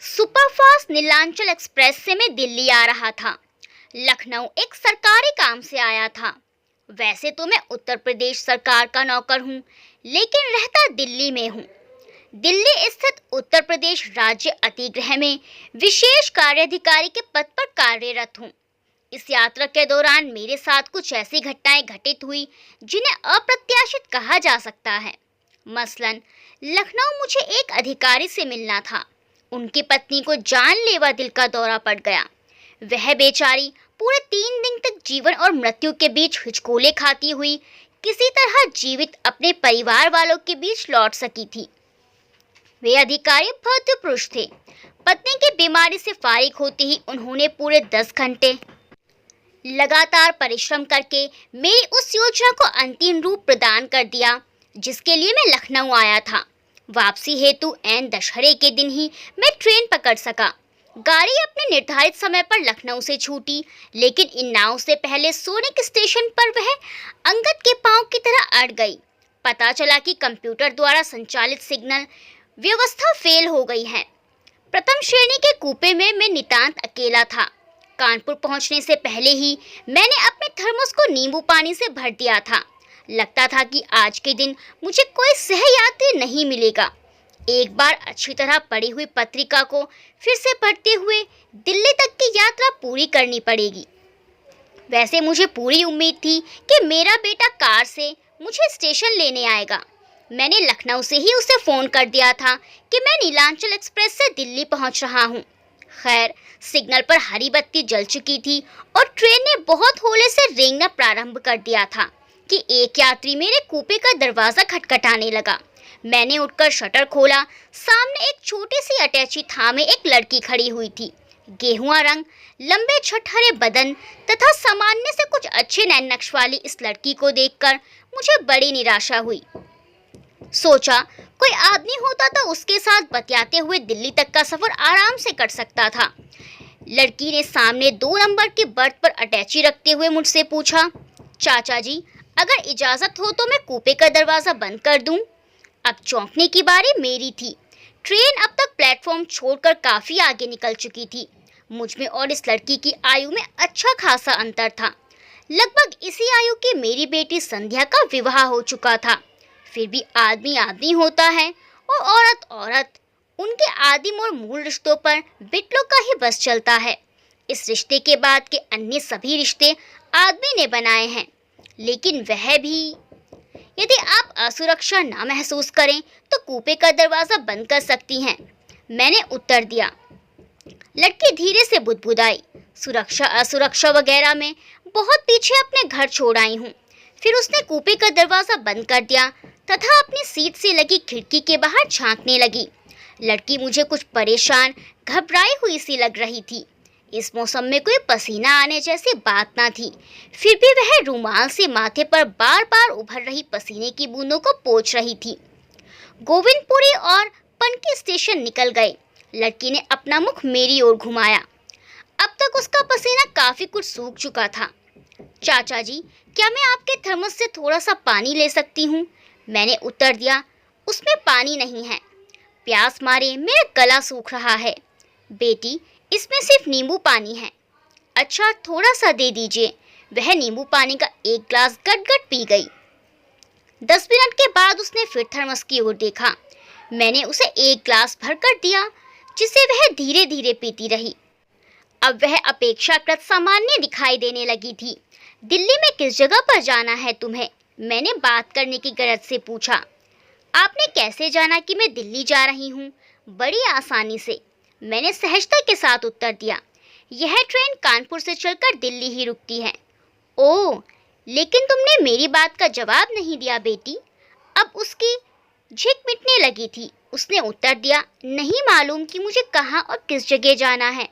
Superfast Nilanchal express से मैं दिल्ली आ रहा था। लखनऊ एक सरकारी काम से आया था। वैसे तो मैं उत्तर प्रदेश सरकार का नौकर हूँ, लेकिन रहता दिल्ली में हूँ। दिल्ली स्थित उत्तर प्रदेश राज्य अतिगृह में विशेष कार्याधिकारी के पद पर कार्यरत हूँ। इस यात्रा के दौरान मेरे साथ कुछ ऐसी घटनाएं घटित हुई जिन्हें अप्रत्याशित कहा जा सकता है। मसलन लखनऊ मुझे एक अधिकारी से मिलना था। उनकी पत्नी को जानलेवा दिल का दौरा पड़ गया। वह बेचारी पूरे 3 दिन तक जीवन और मृत्यु के बीच हिचकोले खाती हुई किसी तरह जीवित अपने परिवार वालों के बीच लौट सकी थी। वे अधिकारी भद्र पुरुष थे। पत्नी की बीमारी से फारिग होते ही उन्होंने पूरे 10 घंटे लगातार परिश्रम करके मेरी उस योजना को अंतिम रूप प्रदान कर दिया जिसके लिए मैं लखनऊ आया था। वापसी हेतु ऐन दशहरे के दिन ही मैं ट्रेन पकड़ सका। गाड़ी अपने निर्धारित समय पर लखनऊ से छूटी, लेकिन इन्नाव से पहले सोनिक स्टेशन पर वह अंगद के पांव की तरह अड़ गई। पता चला कि कंप्यूटर द्वारा संचालित सिग्नल व्यवस्था फेल हो गई है। प्रथम श्रेणी के कूपे में मैं नितांत अकेला था। कानपुर पहुंचने से पहले ही मैंने अपने थर्मस को नींबू पानी से भर दिया था। लगता था कि आज के दिन मुझे कोई सहयात्री नहीं मिलेगा। एक बार अच्छी तरह पढ़ी हुई पत्रिका को फिर से पढ़ते हुए दिल्ली तक की यात्रा पूरी करनी पड़ेगी। वैसे मुझे पूरी उम्मीद थी कि मेरा बेटा कार से मुझे स्टेशन लेने आएगा। मैंने लखनऊ से ही उसे फ़ोन कर दिया था कि मैं नीलांचल एक्सप्रेस से दिल्ली पहुंच रहा हूं। खैर, सिग्नल पर हरी बत्ती जल चुकी थी और ट्रेन ने बहुत होले से रेंगना प्रारंभ कर दिया था कि एक यात्री मेरे कूपे का दरवाज़ा खटखटाने लगा। मैंने उठकर शटर खोला। सामने एक छोटी सी अटैची थामे एक लड़की खड़ी हुई थी। गेहुआ रंग, लंबे छठहरे बदन तथा सामान्य से कुछ अच्छे नैन नक्श वाली इस लड़की को देखकर मुझे बड़ी निराशा हुई। सोचा कोई आदमी होता तो उसके साथ बतियाते हुए दिल्ली तक का सफर आराम से कट सकता था। लड़की ने सामने 2 नंबर की बर्थ पर अटैची रखते हुए मुझसे पूछा, चाचा जी, अगर इजाज़त हो तो मैं कूपे का दरवाज़ा बंद कर दूं? अब चौंकने की बारी मेरी थी। ट्रेन अब तक प्लेटफॉर्म छोड़कर काफ़ी आगे निकल चुकी थी। मुझ में और इस लड़की की आयु में अच्छा खासा अंतर था। लगभग इसी आयु की मेरी बेटी संध्या का विवाह हो चुका था। फिर भी आदमी आदमी होता है और औरत औरत। उनके आदिम और मूल रिश्तों पर बिटलों का ही बस चलता है। इस रिश्ते के बाद के अन्य सभी रिश्ते आदमी ने बनाए हैं, लेकिन वह भी। यदि आप असुरक्षा ना महसूस करें तो कूपे का दरवाज़ा बंद कर सकती हैं, मैंने उत्तर दिया। लड़की धीरे से बुदबुदाई, सुरक्षा असुरक्षा वगैरह में बहुत पीछे अपने घर छोड़ आई हूँ। फिर उसने कूपे का दरवाज़ा बंद कर दिया तथा अपनी सीट से लगी खिड़की के बाहर झांकने लगी। लड़की मुझे कुछ परेशान, घबराई हुई सी लग रही थी। इस मौसम में कोई पसीना आने जैसी बात ना थी, फिर भी वह रुमाल से माथे पर बार बार उभर रही पसीने की बूंदों को पोंछ रही थी। गोविंदपुरी और पनकी स्टेशन निकल गए। लड़की ने अपना मुख मेरी ओर घुमाया। अब तक उसका पसीना काफ़ी कुछ सूख चुका था। चाचा जी, क्या मैं आपके थर्मस से थोड़ा सा पानी ले सकती हूँ? मैंने उत्तर दिया। उसमें पानी नहीं है, प्यास मारे मेरा गला सूख रहा है। बेटी, इसमें सिर्फ नींबू पानी है। अच्छा, थोड़ा सा दे दीजिए। वह नींबू पानी का एक ग्लास गट-गट पी गई। 10 मिनट के बाद उसने फिर थर्मस की ओर देखा। मैंने उसे एक ग्लास भर कर दिया, जिसे वह धीरे धीरे पीती रही। अब वह अपेक्षाकृत सामान्य दिखाई देने लगी थी। दिल्ली में किस जगह पर जाना है तुम्हें? मैंने बात करने की गरज से पूछा। आपने कैसे जाना कि मैं दिल्ली जा रही हूँ? बड़ी आसानी से, मैंने सहजता के साथ उत्तर दिया। यह ट्रेन कानपुर से चलकर दिल्ली ही रुकती है। ओह, लेकिन तुमने मेरी बात का जवाब नहीं दिया बेटी। अब उसकी झिक मिटने लगी थी। उसने उत्तर दिया, नहीं मालूम कि मुझे कहाँ और किस जगह जाना है,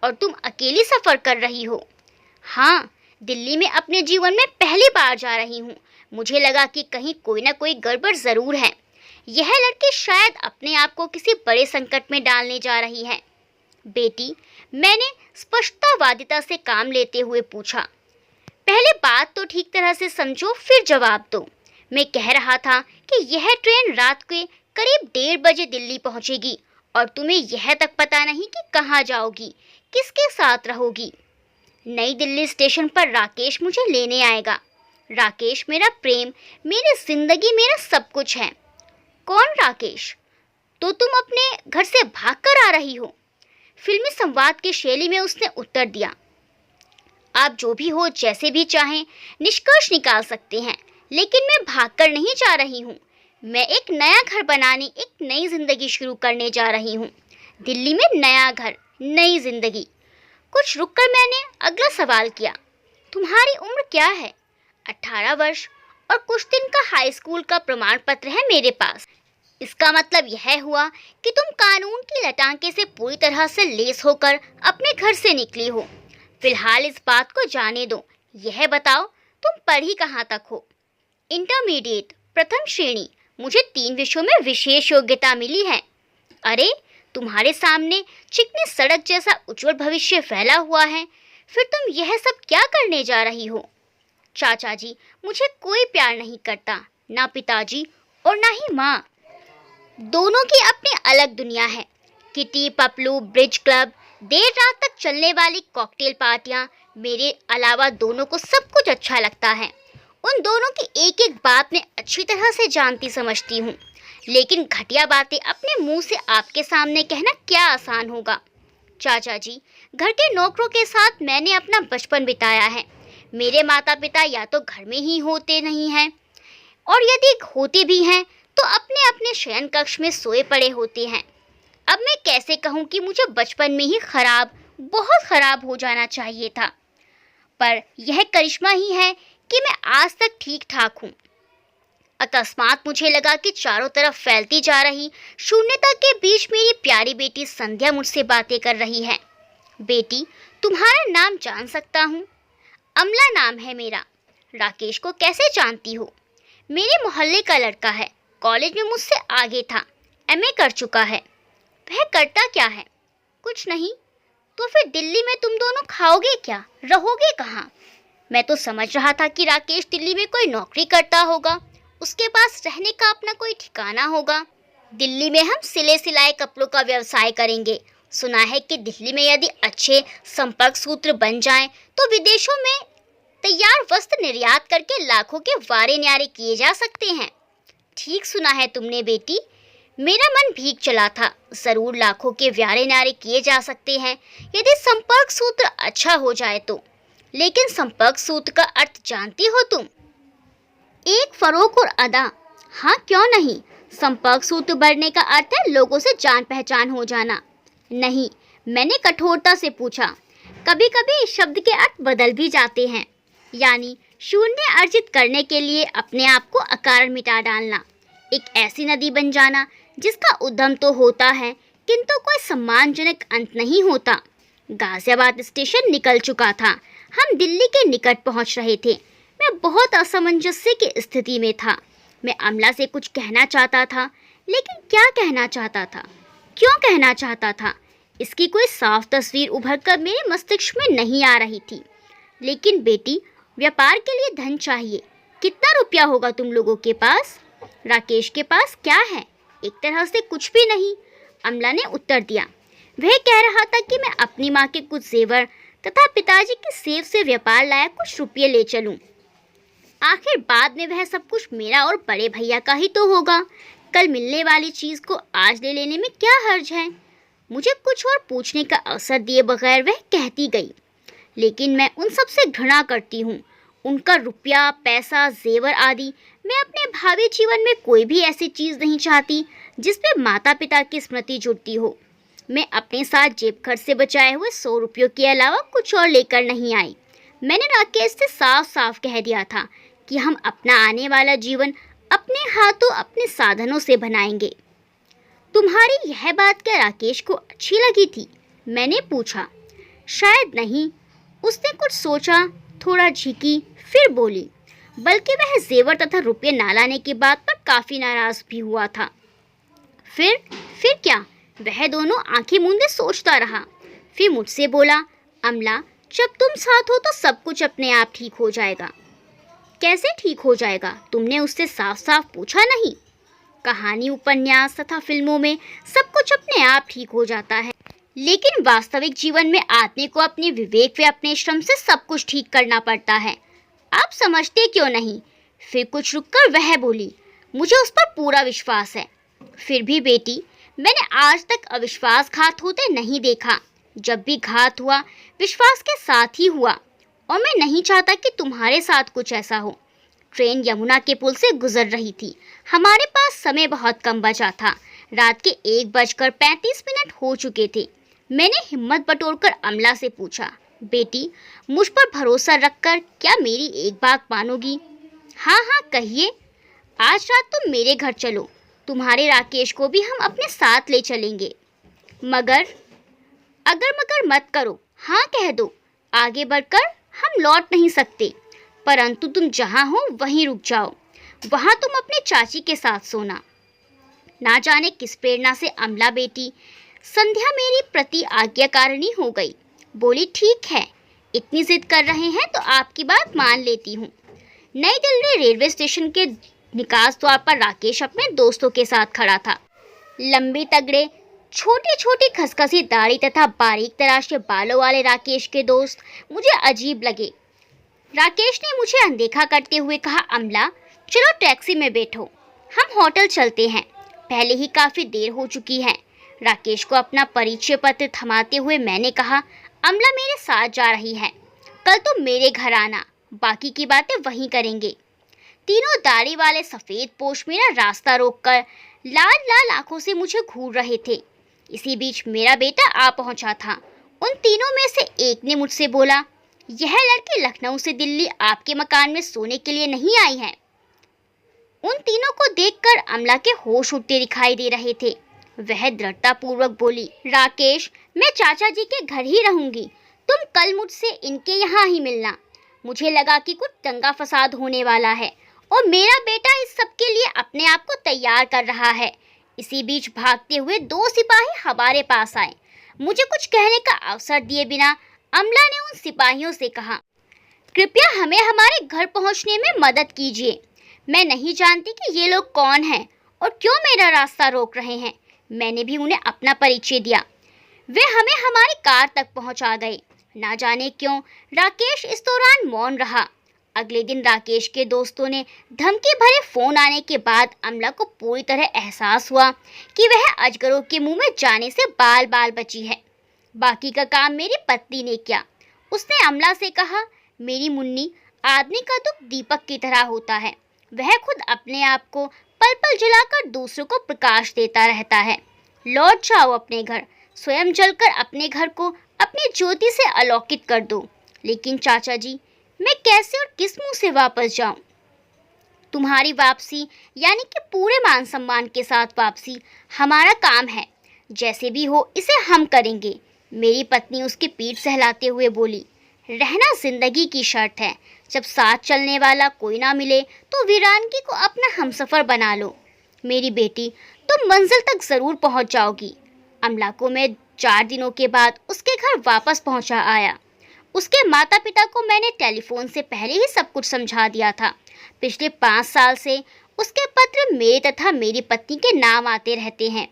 और तुम अकेली सफ़र कर रही हो? हाँ, दिल्ली में अपने जीवन में पहली बार जा रही हूँ। मुझे लगा कि कहीं कोई ना कोई गड़बड़ ज़रूर है। यह लड़की शायद अपने आप को किसी बड़े संकट में डालने जा रही है। बेटी, मैंने स्पष्टतावादिता से काम लेते हुए पूछा। पहले बात तो ठीक तरह से समझो, फिर जवाब दो। मैं कह रहा था कि यह ट्रेन रात के करीब 1:30 बजे दिल्ली पहुंचेगी और तुम्हें यह तक पता नहीं कि कहाँ जाओगी, किसके साथ रहोगी। नई दिल्ली स्टेशन पर राकेश मुझे लेने आएगा। राकेश मेरा प्रेम, मेरी जिंदगी, मेरा सब कुछ है। कौन राकेश? तो तुम अपने घर से भागकर आ रही हो? फिल्मी संवाद की शैली में उसने उत्तर दिया। आप जो भी हो, जैसे भी चाहें निष्कर्ष निकाल सकते हैं, लेकिन मैं भागकर नहीं जा रही हूँ। मैं एक नया घर बनाने, एक नई जिंदगी शुरू करने जा रही हूँ। दिल्ली में नया घर, नई जिंदगी। कुछ रुककर मैंने अगला सवाल किया, तुम्हारी उम्र क्या है? 18 वर्ष और कुछ दिन का हाई स्कूल का प्रमाण पत्र है मेरे पास। इसका मतलब यह हुआ कि तुम कानून की लटांके से पूरी तरह से लेस होकर अपने घर से निकली हो। फिलहाल इस बात को जाने दो। यह बताओ, तुम पढ़ी कहाँ तक हो? इंटरमीडिएट, प्रथम श्रेणी। मुझे 3 विषयों में विशेष योग्यता मिली है। अरे, तुम्हारे सामने चिकनी सड़क जैसा उज्जवल भविष्य फैला हुआ है, फिर तुम यह सब क्या करने जा रही हो? चाचा जी, मुझे कोई प्यार नहीं करता, ना पिताजी और ना ही माँ। दोनों की अपनी अलग दुनिया है। किटी, पपलू, ब्रिज क्लब, देर रात तक चलने वाली कॉकटेल पार्टियां, मेरे अलावा दोनों को सब कुछ अच्छा लगता है। उन दोनों की एक एक बात मैं अच्छी तरह से जानती समझती हूँ, लेकिन घटिया बातें अपने मुंह से आपके सामने कहना क्या आसान होगा। चाचा जी, घर के नौकरों के साथ मैंने अपना बचपन बिताया है। मेरे माता पिता या तो घर में ही होते नहीं हैं, और यदि होते भी हैं तो अपने अपने शयन कक्ष में सोए पड़े होते हैं। अब मैं कैसे कहूँ कि मुझे बचपन में ही खराब, बहुत खराब हो जाना चाहिए था, पर यह करिश्मा ही है कि मैं आज तक ठीक ठाक हूँ। अकस्मात मुझे लगा कि चारों तरफ फैलती जा रही शून्यता के बीच मेरी प्यारी बेटी संध्या मुझसे बातें कर रही है। बेटी, तुम्हारा नाम जान सकता हूँ? अमला नाम है मेरा। राकेश को कैसे जानती हो? मेरे मोहल्ले का लड़का है, कॉलेज में मुझसे आगे था, एमए कर चुका है। वह करता क्या है? कुछ नहीं। तो फिर दिल्ली में तुम दोनों खाओगे क्या, रहोगे कहाँ? मैं तो समझ रहा था कि राकेश दिल्ली में कोई नौकरी करता होगा, उसके पास रहने का अपना कोई ठिकाना होगा। दिल्ली में हम सिले सिलाए कपड़ों का व्यवसाय करेंगे। सुना है कि दिल्ली में यदि अच्छे संपर्क सूत्र बन जाएं, तो विदेशों में तैयार वस्त्र निर्यात करके लाखों के वारे न्यारे किए जा सकते हैं। ठीक सुना है तुमने बेटी। मेरा मन भीग चला था। जरूर लाखों के व्यारे न्यारे किए जा सकते हैं यदि संपर्क सूत्र अच्छा हो जाए तो। लेकिन संपर्क सूत्र का अर्थ जानती हो तुम? एक फरोख और अदा। हाँ, क्यों नहीं। संपर्क सूत्र बढ़ने का अर्थ है लोगों से जान पहचान हो जाना। नहीं, मैंने कठोरता से पूछा। कभी कभी इस शब्द के अर्थ बदल भी जाते हैं, यानी शून्य अर्जित करने के लिए अपने आप को अकारण मिटा डालना, एक ऐसी नदी बन जाना जिसका उद्गम तो होता है किंतु कोई सम्मानजनक अंत नहीं होता। गाजियाबाद स्टेशन निकल चुका था, हम दिल्ली के निकट पहुंच रहे थे। मैं बहुत असमंजस्य की स्थिति में था। मैं अमला से कुछ कहना चाहता था, लेकिन क्या कहना चाहता था, क्यों कहना चाहता था, इसकी कोई साफ तस्वीर उभर कर मेरे मस्तिष्क में नहीं आ रही थी। लेकिन बेटी, व्यापार के लिए धन चाहिए। कितना रुपया होगा तुम लोगों के पास? राकेश के पास क्या है? एक तरह से कुछ भी नहीं, अमला ने उत्तर दिया। वह कह रहा था कि मैं अपनी माँ के कुछ जेवर तथा पिताजी की सेव से व्यापार लाया कुछ रुपये ले चलूं। आखिर बाद में वह सब कुछ मेरा और बड़े भैया का ही तो होगा। कल मिलने वाली चीज़ को आज ले लेने में क्या हर्ज है? मुझे कुछ और पूछने का अवसर दिए बगैर वह कहती गई। लेकिन मैं उन सब से घृणा करती हूँ। उनका रुपया, पैसा, जेवर आदि। मैं अपने भावी जीवन में कोई भी ऐसी चीज़ नहीं चाहती जिसमें माता पिता की स्मृति जुड़ती हो। मैं अपने साथ जेब खर्च से बचाए हुए 100 रुपयों के अलावा कुछ और लेकर नहीं आई। मैंने राकेश से साफ साफ कह दिया था कि हम अपना आने वाला जीवन अपने हाथों, अपने साधनों से बनाएंगे। तुम्हारी यह बात क्या राकेश को अच्छी लगी थी? मैंने पूछा। शायद नहीं। उसने कुछ सोचा, थोड़ा झिकी, फिर बोली। बल्कि वह जेवर तथा रुपये ना लाने की बात पर काफ़ी नाराज भी हुआ था। फिर क्या? वह दोनों आंखें मूंदे सोचता रहा। फिर मुझसे बोला, अमला, जब तुम साथ हो तो सब कुछ अपने आप ठीक हो जाएगा। कैसे ठीक हो जाएगा? तुमने उससे साफ साफ पूछा नहीं? कहानी, उपन्यास तथा फिल्मों में सब कुछ अपने आप ठीक हो जाता है, लेकिन वास्तविक जीवन में आदमी को अपने विवेक व अपने श्रम से सब कुछ ठीक करना पड़ता है। आप समझते क्यों नहीं? फिर कुछ रुककर वह बोली, मुझे उस पर पूरा विश्वास है। फिर भी बेटी, मैंने आज तक अविश्वासघात होते नहीं देखा। जब भी घात हुआ विश्वास के साथ ही हुआ, और मैं नहीं चाहता कि तुम्हारे साथ कुछ ऐसा हो। ट्रेन यमुना के पुल से गुजर रही थी। हमारे पास समय बहुत कम बचा था। रात के 1:35 हो चुके थे। मैंने हिम्मत बटोरकर अमला से पूछा, बेटी, मुझ पर भरोसा रखकर क्या मेरी एक बात मानोगी? हाँ हाँ कहिए। आज रात तुम मेरे घर चलो। तुम्हारे राकेश को भी हम अपने साथ ले चलेंगे। मगर मगर मत करो, हाँ कह दो। आगे बढ़कर हम लौट नहीं सकते, परंतु तुम जहाँ हो वहीं रुक जाओ। वहाँ तुम अपने चाची के साथ सोना। ना जाने किस प्रेरणा से अमला बेटी संध्या मेरी प्रति आज्ञाकारिणी हो गई। बोली, ठीक है, इतनी जिद कर रहे हैं तो आपकी बात मान लेती हूँ। नई दिल्ली रेलवे स्टेशन के निकास द्वार पर राकेश अपने दोस्तों के साथ खड़ा था। लंबे तगड़े, छोटी छोटी खसखसी दाढ़ी तथा बारीक तराशे बालों वाले राकेश के दोस्त मुझे अजीब लगे। राकेश ने मुझे अनदेखा करते हुए कहा, अमला चलो टैक्सी में बैठो, हम होटल चलते हैं, पहले ही काफ़ी देर हो चुकी है। राकेश को अपना परिचय पत्र थमाते हुए मैंने कहा, अमला मेरे साथ जा रही है, कल तुम मेरे घर आना, बाकी की बातें वहीं करेंगे। तीनों दाढ़ी वाले सफ़ेद पोश मेरा रास्ता रोककर लाल लाल आंखों से मुझे घूर रहे थे। इसी बीच मेरा बेटा आ पहुंचा था। उन तीनों में से एक ने मुझसे बोला, यह लड़की लखनऊ से दिल्ली आपके मकान में सोने के लिए नहीं आई है। उन तीनों को देखकर अमला के होश उड़ते दिखाई दे रहे थे। वह दृढ़तापूर्वक बोली, राकेश, मैं चाचा जी के घर ही रहूंगी, तुम कल मुझसे इनके यहाँ ही मिलना। मुझे लगा कि कुछ दंगा फसाद होने वाला है और मेरा बेटा इस सब के लिए अपने आप को तैयार कर रहा है। इसी बीच भागते हुए 2 सिपाही हमारे पास आए। मुझे कुछ कहने का अवसर दिए बिना अमला ने उन सिपाहियों से कहा, कृपया हमें हमारे घर पहुंचने में मदद कीजिए। मैं नहीं जानती कि ये लोग कौन हैं और क्यों मेरा रास्ता रोक रहे हैं। मैंने भी उन्हें अपना परिचय दिया। वे हमें हमारी कार तक पहुंचा गए। ना जाने क्यों राकेश इस दौरान मौन रहा। अगले दिन राकेश के दोस्तों ने धमकी भरे फोन आने के बाद अमला को पूरी तरह एहसास हुआ कि वह अजगरों के मुंह में जाने से बाल बाल बची है। बाकी का काम मेरी पत्नी ने किया। उसने अमला से कहा, मेरी मुन्नी, आदमी का दुख दीपक की तरह होता है, वह खुद अपने आप को पल पल जलाकर दूसरों को प्रकाश देता रहता है। लौट जाओ अपने घर, स्वयं जलकर अपने घर को अपनी ज्योति से अलौकित कर दो। लेकिन चाचा जी, मैं कैसे और किस मुंह से वापस जाऊं? तुम्हारी वापसी यानी कि पूरे मान सम्मान के साथ वापसी हमारा काम है। जैसे भी हो इसे हम करेंगे। मेरी पत्नी उसकी पीठ सहलाते हुए बोली, रहना जिंदगी की शर्त है। जब साथ चलने वाला कोई ना मिले तो वीरानगी को अपना हमसफर बना लो। मेरी बेटी, तुम मंजिल तक जरूर पहुंच जाओगी। अमला को मैं 4 दिनों के बाद उसके घर वापस पहुंचा आया। उसके माता पिता को मैंने टेलीफोन से पहले ही सब कुछ समझा दिया था। पिछले 5 साल से उसके पत्र मेरे तथा मेरी पत्नी के नाम आते रहते हैं।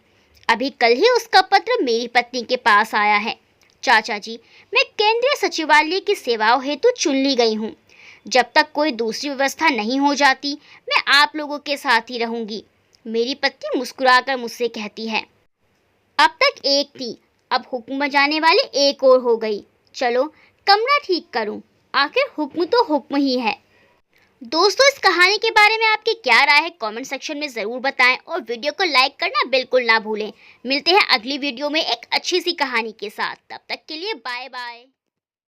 अभी कल ही उसका पत्र मेरी पत्नी के पास आया है। चाचा जी, मैं केंद्रीय सचिवालय की सेवाओं हेतु चुन ली गई हूँ। जब तक कोई दूसरी व्यवस्था नहीं हो जाती मैं आप लोगों के साथ ही रहूँगी। मेरी पत्नी मुस्कुराकर मुझसे कहती है, अब तक एक थी, अब हुक्म बजाने वाली एक और हो गई। चलो कमरा ठीक करूं, आखिर हुक्म तो हुक्म ही है। दोस्तों, इस कहानी के बारे में आपकी क्या राय है कमेंट सेक्शन में ज़रूर बताएं और वीडियो को लाइक करना बिल्कुल ना भूलें। मिलते हैं अगली वीडियो में एक अच्छी सी कहानी के साथ। तब तक के लिए बाय बाय।